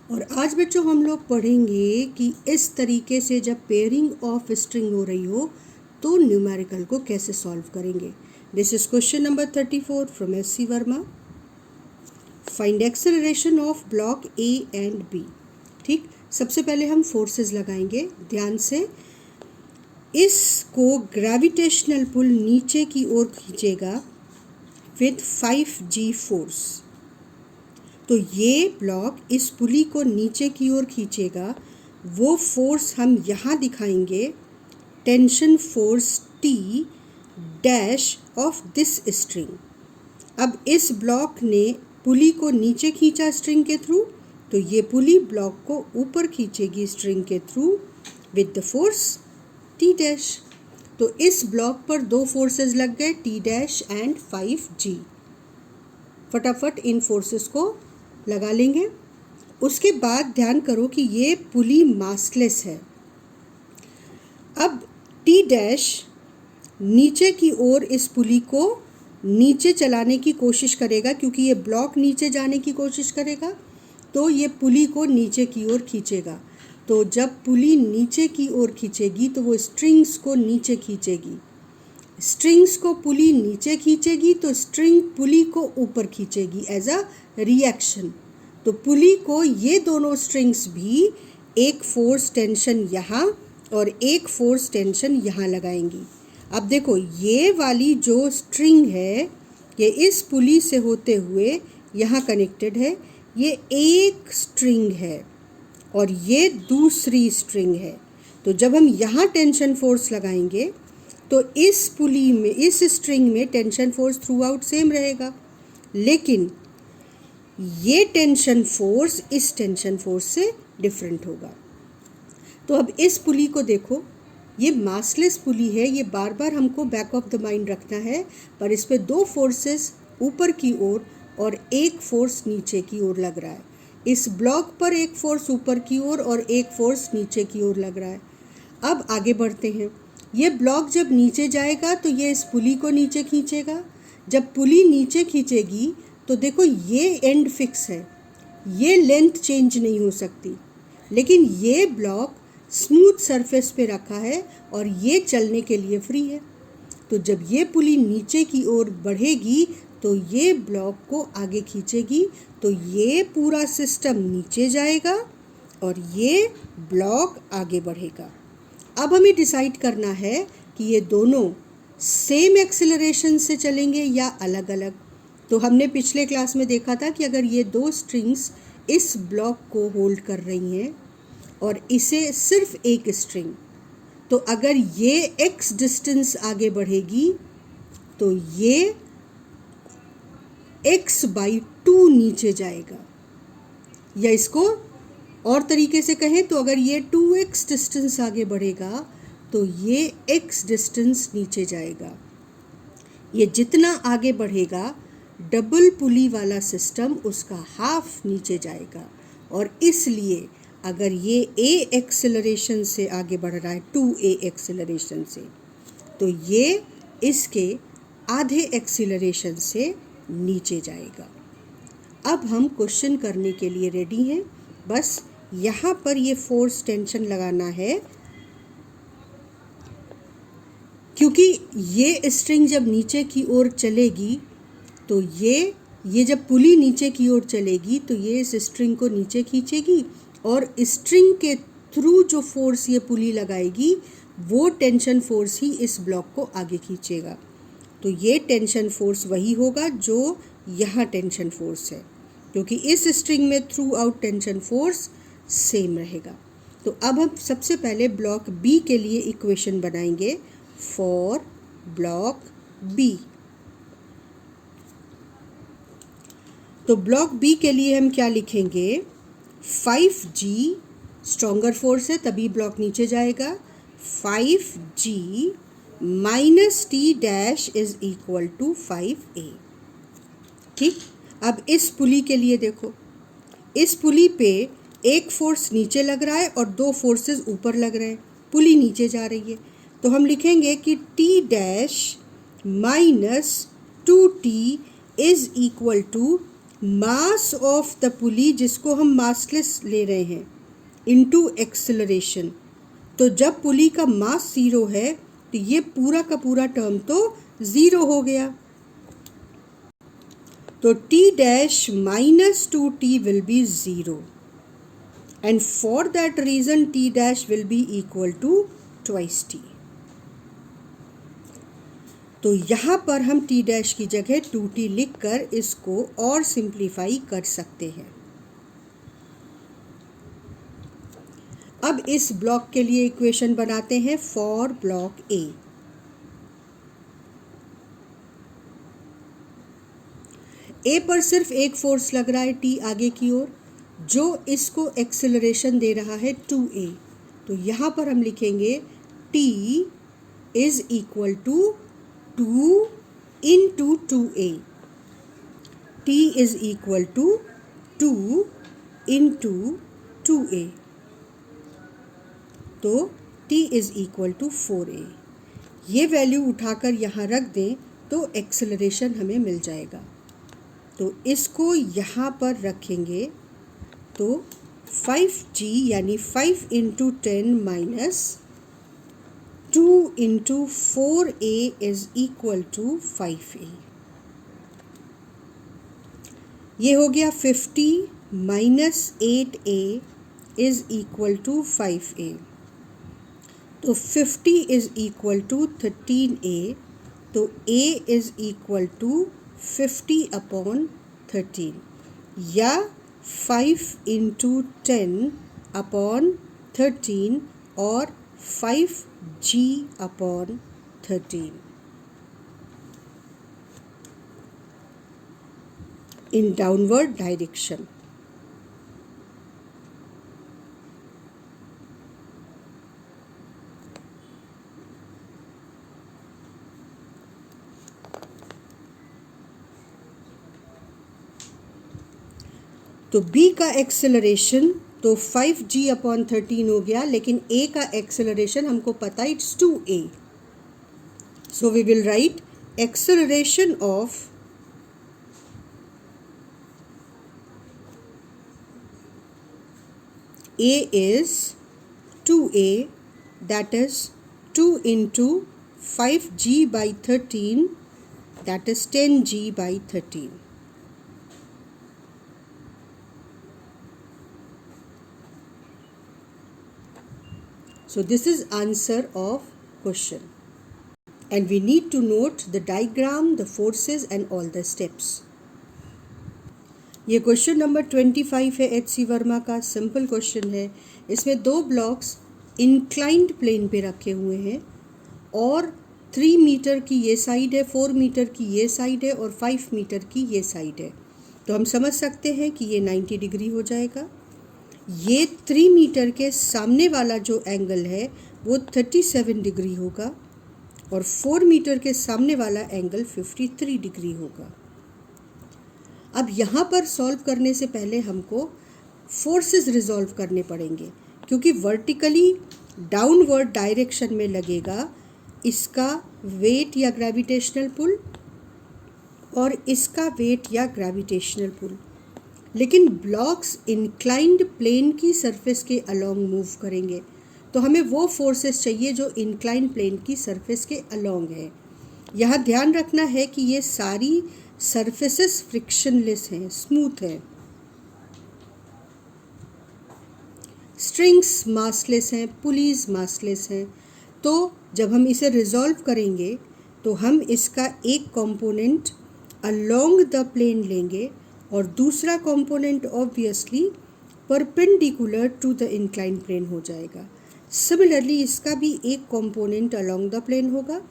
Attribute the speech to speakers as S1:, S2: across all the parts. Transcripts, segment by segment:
S1: और आज बच्चों हम लोग पढ़ेंगे कि इस तरीके से जब पेयरिंग ऑफ स्ट्रिंग हो रही हो तो न्यूमेरिकल को कैसे सॉल्व करेंगे। This is question number 34 from S C. Verma. Find acceleration of block A and B. ठीक, सबसे पहले हम फोर्सेस लगाएंगे ध्यान से। इसको ग्रेविटेशनल पुल नीचे की ओर खींचेगा विद 5G फोर्स। तो ये ब्लॉक इस पुली को नीचे की ओर खींचेगा, वो फोर्स हम यहाँ दिखाएंगे, tension force T dash of this string. अब इस ब्लॉक ने पुली को नीचे खींचा स्ट्रिंग के थ्रू, तो ये पुली ब्लॉक को ऊपर खींचेगी स्ट्रिंग के through with the force T dash. तो इस ब्लॉक पर दो फोर्सेस लग गए, T डैश एंड 5G। फटाफट इन फोर्सेस को लगा लेंगे। उसके बाद ध्यान करो कि ये पुली मासलेस है। अब T डैश नीचे की ओर इस पुली को नीचे चलाने की कोशिश करेगा, क्योंकि ये ब्लॉक नीचे जाने की कोशिश करेगा तो ये पुली को नीचे की ओर खींचेगा। तो जब पुली नीचे की ओर खींचेगी तो वो स्ट्रिंग्स को नीचे खींचेगी, स्ट्रिंग्स को पुली नीचे खींचेगी तो स्ट्रिंग पुली को ऊपर खींचेगी एज अ रिएक्शन। तो पुली को ये दोनों स्ट्रिंग्स भी एक फोर्स टेंशन यहाँ और एक फोर्स टेंशन यहाँ लगाएंगी। अब देखो, ये वाली जो स्ट्रिंग है ये इस पुली से होते हुए यहाँ कनेक्टेड है, ये एक स्ट्रिंग है और ये दूसरी स्ट्रिंग है। तो जब हम यहाँ टेंशन फोर्स लगाएंगे तो इस पुली में, इस स्ट्रिंग में tension force through out same रहेगा, लेकिन ये टेंशन फोर्स इस टेंशन फोर्स से डिफरेंट होगा। तो अब इस पुली को देखो, ये मासलेस पुली है, ये बार बार हमको बैक ऑफ द माइंड रखना है, पर इस पे दो फोर्सेस ऊपर की ओर और एक फोर्स नीचे की ओर लग रहा है। इस ब्लॉक पर एक फोर्स ऊपर की ओर और एक फोर्स नीचे की ओर लग रहा है। अब आगे बढ़ते हैं। ये ब्लॉक जब नीचे जाएगा तो ये इस पुली को नीचे खींचेगा। जब पुली नीचे खींचेगी तो देखो, ये एंड फिक्स है, ये लेंथ चेंज नहीं हो सकती, लेकिन ये ब्लॉक स्मूथ सरफेस पे रखा है और ये चलने के लिए फ्री है। तो जब ये पुली नीचे की ओर बढ़ेगी तो ये ब्लॉक को आगे खींचेगी, तो ये पूरा सिस्टम नीचे जाएगा और ये ब्लॉक आगे बढ़ेगा। अब हमें डिसाइड करना है कि ये दोनों सेम एक्सेलरेशन से चलेंगे या अलग अलग। तो हमने पिछले क्लास में देखा था कि अगर ये दो स्ट्रिंग्स इस ब्लॉक को होल्ड कर रही हैं और इसे सिर्फ एक स्ट्रिंग, तो अगर ये x डिस्टेंस आगे बढ़ेगी तो ये x/2 नीचे जाएगा, या इसको और तरीके से कहें तो अगर ये 2x डिस्टेंस आगे बढ़ेगा तो ये x डिस्टेंस नीचे जाएगा। ये जितना आगे बढ़ेगा डबल पुली वाला सिस्टम उसका हाफ नीचे जाएगा, और इसलिए अगर ये a एक्सेलरेशन से आगे बढ़ रहा है 2a एक्सेलरेशन से, तो ये इसके आधे एक्सेलरेशन से नीचे जाएगा। अब हम क्वेश्चन करने के लिए रेडी हैं। बस यहाँ पर ये फोर्स टेंशन लगाना है, क्योंकि ये स्ट्रिंग जब नीचे की ओर चलेगी तो ये जब पुली नीचे की ओर चलेगी तो ये इस स्ट्रिंग को नीचे खींचेगी, और स्ट्रिंग के थ्रू जो फोर्स ये पुली लगाएगी वो टेंशन फोर्स ही इस ब्लॉक को आगे खींचेगा। तो ये टेंशन फोर्स वही होगा जो यहाँ टेंशन फोर्स है, क्योंकि इस स्ट्रिंग में through out tension force same रहेगा। तो अब हम सबसे पहले ब्लॉक बी के लिए इक्वेशन बनाएंगे फॉर ब्लॉक बी। तो ब्लॉक बी के लिए हम क्या लिखेंगे, 5G स्ट्रॉन्गर फोर्स है तभी ब्लॉक नीचे जाएगा, 5G minus T dash is equal to 5A। ठीक, अब इस पुली के लिए देखो, इस पुली पे एक फोर्स नीचे लग रहा है और दो फोर्सेस ऊपर लग रहे हैं, पुली नीचे जा रही है। तो हम लिखेंगे कि T dash minus 2T is equal to mass of the pulley, जिसको हम मासलेस ले रहे हैं, इनटू एक्सेलरेशन। तो जब पुली का मास 0 है तो ये पूरा का पूरा टर्म तो 0 हो गया। तो t dash minus 2t will be 0 and for that reason t dash will be equal to twice t। तो यहाँ पर हम t dash की जगह 2t लिखकर इसको और सिंप्लीफाई कर सकते हैं। अब इस ब्लॉक के लिए इक्वेशन बनाते हैं फॉर ब्लॉक ए। ए पर सिर्फ एक फोर्स लग रहा है टी आगे की ओर, जो इसको एक्सेलरेशन दे रहा है 2a। तो यहाँ पर हम लिखेंगे t is equal to 2 into 2a। t is equal to 2 into 2a। तो t is equal to 4a। ये वैल्यू उठाकर यहाँ रख दें तो एक्सेलरेशन हमें मिल जाएगा। तो इसको यहाँ पर रखेंगे तो 5g यानी 5 into 10 minus 2 into 4a is equal to 5a। ये हो गया 50 minus 8a is equal to 5a। तो 50 इज इक्वल टू 13a। तो a is equal to 50 upon 13 या 5 इंटू 10 अपॉन 13 और 5g upon 13 in downward direction। तो b का acceleration तो 5g अपॉन 13 हो गया, लेकिन a का एक्सेलरेशन हमको पता it's 2a। So we will write acceleration of a is 2a, that is 2 into 5g by 13, that is 10g by 13। So this is answer of question and we need to note the diagram, the forces and all the steps। ये question number 25 है HC Verma का, simple question है। इसमें 2 blocks inclined plane पे रखे हुए हैं और 3 मीटर की ये साइड है, 4 मीटर की ये साइड है और 5 मीटर की ये साइड है। तो हम समझ सकते हैं कि ये 90 डिग्री हो जाएगा। ये 3 मीटर के सामने वाला जो एंगल है वो 37 डिग्री होगा और 4 मीटर के सामने वाला एंगल 53 डिग्री होगा। अब यहाँ पर सॉल्व करने से पहले हमको फोर्सेस रिजॉल्व करने पड़ेंगे, क्योंकि वर्टिकली डाउनवर्ड डायरेक्शन में लगेगा इसका वेट या ग्रेविटेशनल पुल और इसका वेट या ग्रेविटेशनल पुल। लेकिन ब्लॉक्स इंक्लाइंड प्लेन की सरफेस के अलोंग मूव करेंगे, तो हमें वो फोर्सेस चाहिए जो इंक्लाइंड प्लेन की सरफेस के अलोंग है। यहाँ ध्यान रखना है कि ये सारी सरफेसेस फ्रिक्शनलेस हैं, स्मूथ हैं। स्ट्रिंग्स मासलेस हैं, पुलीज मासलेस हैं। तो जब हम इसे रिजॉल्व करेंगे तो हम इसका एक कंपोनेंट अलोंग द प्लेन लेंगे और दूसरा component obviously perpendicular to the inclined plane हो जाएगा। सिमिलरली इसका भी एक कंपोनेंट अलोंग द प्लेन होगा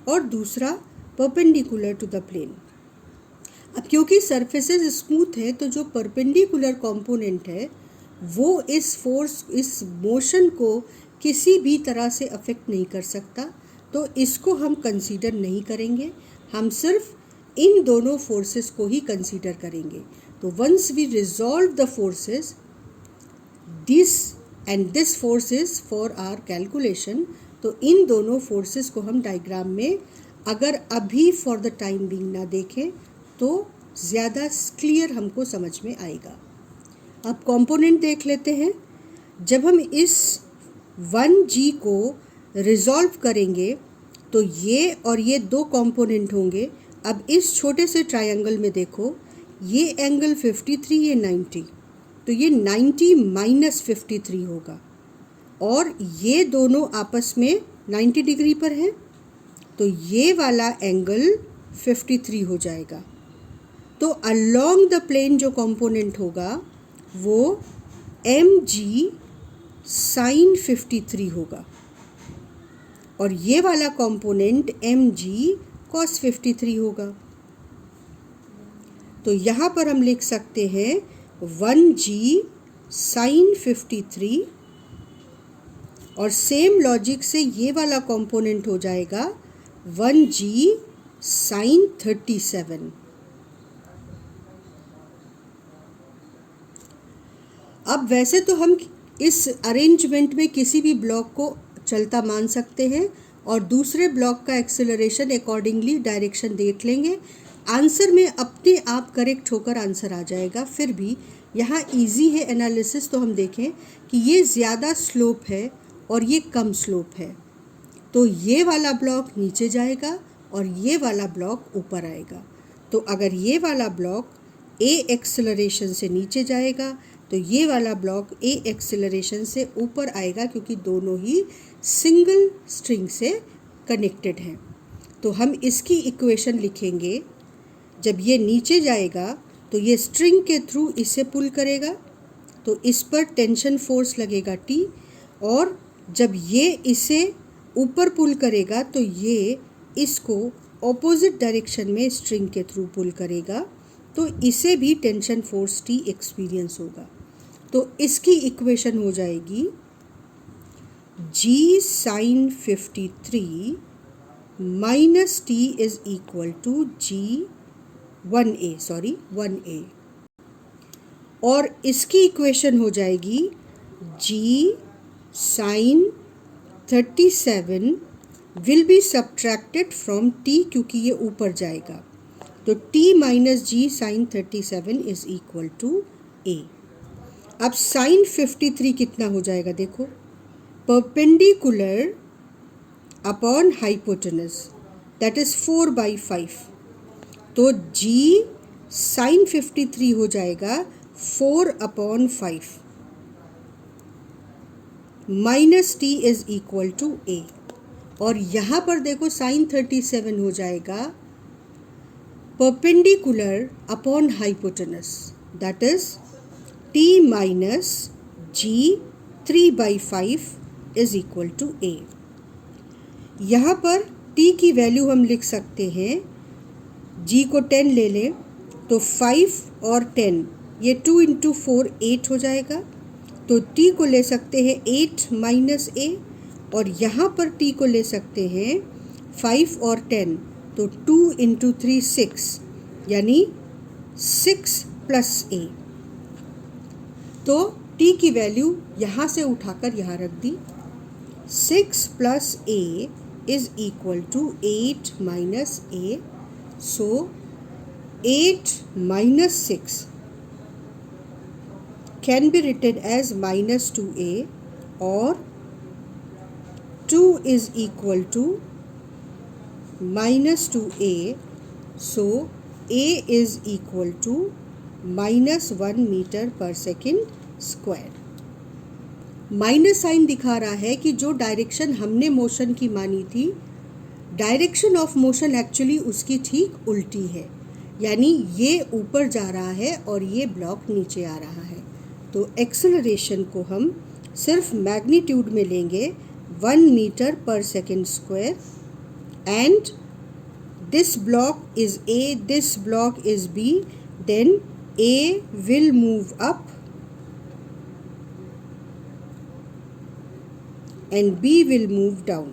S1: और दूसरा परपेंडिकुलर टू द प्लेन। अब क्योंकि सरफेसेस स्मूथ है तो जो परपेंडिकुलर कंपोनेंट है वो इस मोशन को किसी भी तरह से अफेक्ट नहीं कर सकता, तो इसको हम कंसीडर नहीं करेंगे। हम सिर्फ इन दोनों फोर्सेस को ही कंसीडर करेंगे। तो once we resolve the forces, this force is for our calculation. तो इन दोनों फोर्सेस को हम डायग्राम में अगर अभी फॉर द टाइम बीइंग ना देखें तो ज़्यादा क्लियर हमको समझ में आएगा। अब कंपोनेंट देख लेते हैं। जब हम इस 1G को रिजॉल्व करेंगे तो ये और ये दो कंपोनेंट होंगे। अब इस छोटे से ट्रायंगल में देखो, ये एंगल 53, ये 90, तो ये 90 माइनस 53 होगा और ये दोनों आपस में 90 डिग्री पर हैं, तो ये वाला एंगल 53 हो जाएगा। तो अलोंग द प्लेन जो कंपोनेंट होगा वो mg sin 53 होगा और ये वाला कंपोनेंट mg cos 53 होगा। तो यहाँ पर हम लिख सकते हैं 1g sin 53 और सेम लॉजिक से ये वाला कंपोनेंट हो जाएगा 1g sin 37। अब वैसे तो हम इस अरेंजमेंट में किसी भी ब्लॉक को चलता मान सकते हैं और दूसरे ब्लॉक का एक्सेलरेशन अकॉर्डिंगली डायरेक्शन देख लेंगे। आंसर में अपने आप करेक्ट होकर आंसर आ जाएगा। फिर भी यहाँ इजी है एनालिसिस, तो हम देखें कि ये ज़्यादा स्लोप है और ये कम स्लोप है, तो ये वाला ब्लॉक नीचे जाएगा और ये वाला ब्लॉक ऊपर आएगा। तो अगर ये वाला ब्लॉक a एक्सेलरेशन से नीचे जाएगा तो ये वाला ब्लॉक a एक्सेलरेशन से ऊपर आएगा, क्योंकि दोनों ही सिंगल स्ट्रिंग से कनेक्टेड हैं। तो हम इसकी इक्वेशन लिखेंगे। जब ये नीचे जाएगा तो ये स्ट्रिंग के थ्रू इसे पुल करेगा, तो इस पर टेंशन फोर्स लगेगा T, और जब ये इसे ऊपर पुल करेगा तो ये इसको ऑपोजिट डायरेक्शन में स्ट्रिंग के थ्रू पुल करेगा, तो इसे भी टेंशन फोर्स T एक्सपीरियंस होगा। तो इसकी इक्वेशन हो जाएगी G sin 53 minus T is equal to G 1A और इसकी इक्वेशन हो जाएगी G sin 37 will be subtracted from T, क्योंकि ये ऊपर जाएगा, तो T minus G sin 37 is equal to A। अब sin 53 कितना हो जाएगा देखो, perpendicular upon hypotenuse, that is 4/5, तो G sin 53 हो जाएगा 4/5 minus T is equal to A। और यहाँ पर देखो sin 37 हो जाएगा perpendicular upon hypotenuse, that is T minus G 3/5 is equal to A। यहाँ पर T की वैल्यू हम लिख सकते हैं, G को 10 ले लें तो 5 और 10, ये 2 इंटू 4 8 हो जाएगा, तो T को ले सकते हैं 8 माइनस A, और यहाँ पर T को ले सकते हैं 5 और 10, तो 2 इंटू 3 6, यानी 6 प्लस A। तो T की वैल्यू यहाँ से उठाकर यहाँ रख दी, 6 plus A is equal to 8 minus A, so 8 minus 6 can be written as minus 2A, or 2 is equal to minus 2A, so A is equal to minus 1 meter per second square। Minus sign दिखा रहा है कि जो direction हमने motion की मानी थी, direction of motion actually उसकी ठीक उल्टी है, यानी ये ऊपर जा रहा है और ये ब्लॉक नीचे आ रहा है। तो एक्सेलरेशन को हम सिर्फ मैग्नीट्यूड में लेंगे 1 metre per second square, and this block is A, this block is B, then A will move up and B will move down।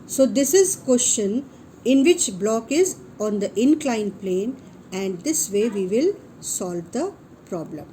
S1: So this is question in which block is on the inclined plane, and this way we will solve the problem.